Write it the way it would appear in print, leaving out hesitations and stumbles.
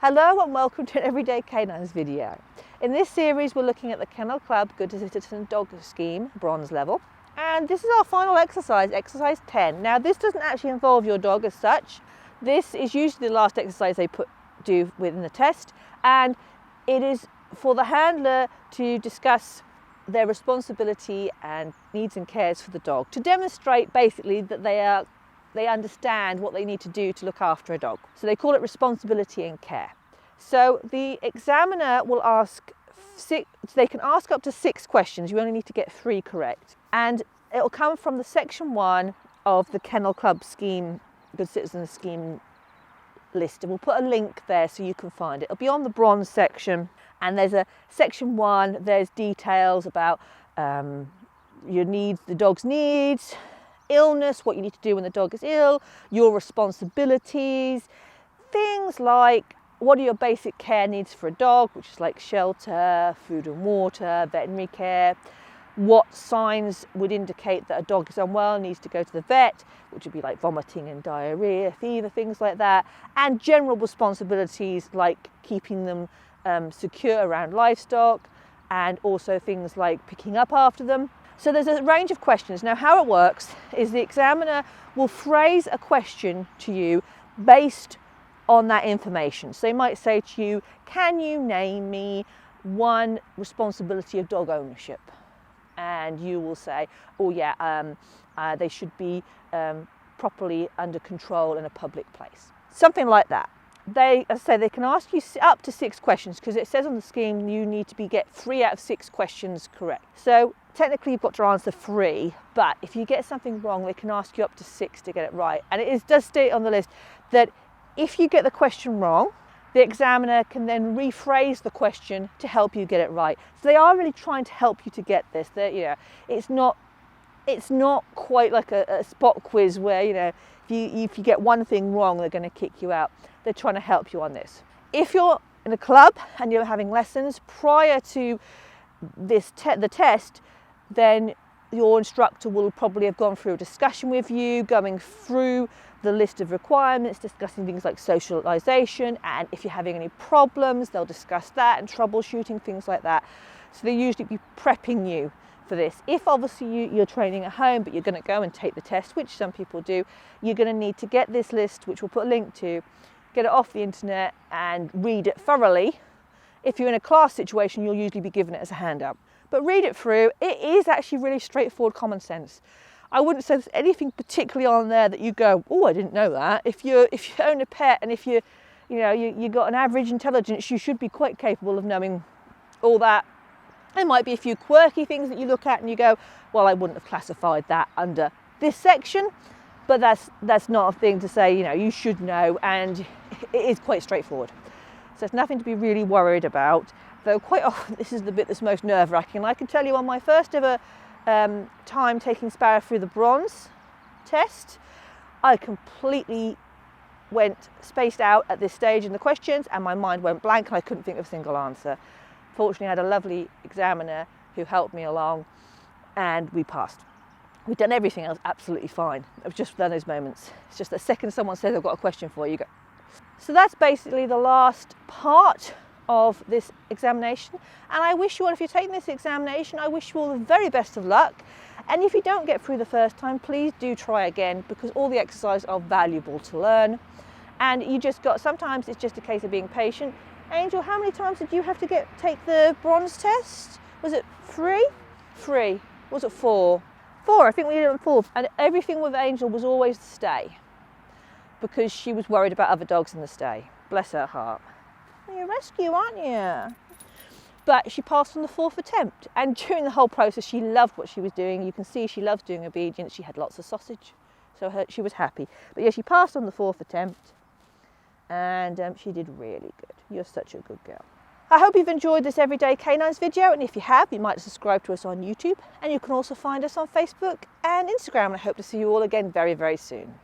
Hello and welcome to an Everyday Canines video. In this series we're looking at the Kennel Club Good Citizen Dog Scheme bronze level, and this is our final exercise, exercise 10. Now this doesn't actually involve your dog as such. This is usually the last exercise they do within the test, and it is for the handler to discuss their responsibility and needs and cares for the dog, to demonstrate basically that they understand what they need to do to look after a dog. So they call it responsibility and care. So the examiner will they can ask up to 6 questions. You only need to get 3 correct. And it'll come from the section 1 of the Kennel Club scheme, Good Citizen scheme list. And we'll put a link there so you can find it. It'll be on the bronze section. And there's a section 1, there's details about your needs, the dog's needs, illness, what you need to do when the dog is ill, your responsibilities, things like what are your basic care needs for a dog, which is like shelter, food and water, veterinary care, what signs would indicate that a dog is unwell, needs to go to the vet, which would be like vomiting and diarrhea, fever, things like that, and general responsibilities like keeping them secure around livestock, and also things like picking up after them. So there's a range of questions. Now how it works is the examiner will phrase a question to you based on that information. So they might say to you, can you name me one responsibility of dog ownership? And you will say, oh yeah, they should be properly under control in a public place. Something like that. As I say, they can ask you up to 6 questions because it says on the scheme you need to get 3 out of 6 questions correct. So technically you've got to answer 3, but if you get something wrong, they can ask you up to 6 to get it right. And it does state on the list that if you get the question wrong, the examiner can then rephrase the question to help you get it right. So they are really trying to help you to get this. It's not quite like a spot quiz where if you get one thing wrong, they're going to kick you out. They're trying to help you on this. If you're in a club and you're having lessons prior to the test, then your instructor will probably have gone through a discussion with you, going through the list of requirements, discussing things like socialization, and if you're having any problems, they'll discuss that and troubleshooting, things like that. So they usually be prepping you for this. If obviously you're training at home, but you're going to go and take the test, which some people do, you're going to need to get this list, which we'll put a link to, get it off the internet and read it thoroughly. If you're in a class situation, you'll usually be given it as a handout. But read it through. It is actually really straightforward common sense. I wouldn't say there's anything particularly on there that you go, oh, I didn't know that. If you own a pet and if you got an average intelligence, you should be quite capable of knowing all that. There might be a few quirky things that you look at and you go, well, I wouldn't have classified that under this section, but that's not a thing to say, you should know, and it is quite straightforward. So it's nothing to be really worried about, though quite often this is the bit that's most nerve-wracking. I can tell you on my first ever time taking Sparrow through the bronze test, I completely went spaced out at this stage in the questions and my mind went blank and I couldn't think of a single answer. Fortunately, I had a lovely examiner who helped me along and we passed. We'd done everything else absolutely fine. It was just one of those moments. It's just the second someone says, I've got a question for you, you go. So that's basically the last part of this examination. And I wish you all, if you're taking this examination, I wish you all the very best of luck. And if you don't get through the first time, please do try again because all the exercises are valuable to learn. And sometimes it's just a case of being patient. Angel, how many times did you have to take the bronze test? Was it 3? 3. Was it 4? 4, I think we did it on 4. And everything with Angel was always the stay because she was worried about other dogs in the stay. Bless her heart. You're a rescue, aren't you? But she passed on the 4th attempt. And during the whole process, she loved what she was doing. You can see she loves doing obedience. She had lots of sausage, so she was happy. But yeah, she passed on the 4th attempt. And she did really good. You're such a good girl. I hope you've enjoyed this Everyday Canines video, and if you have, you might subscribe to us on YouTube, and you can also find us on Facebook and Instagram, and I hope to see you all again very, very soon.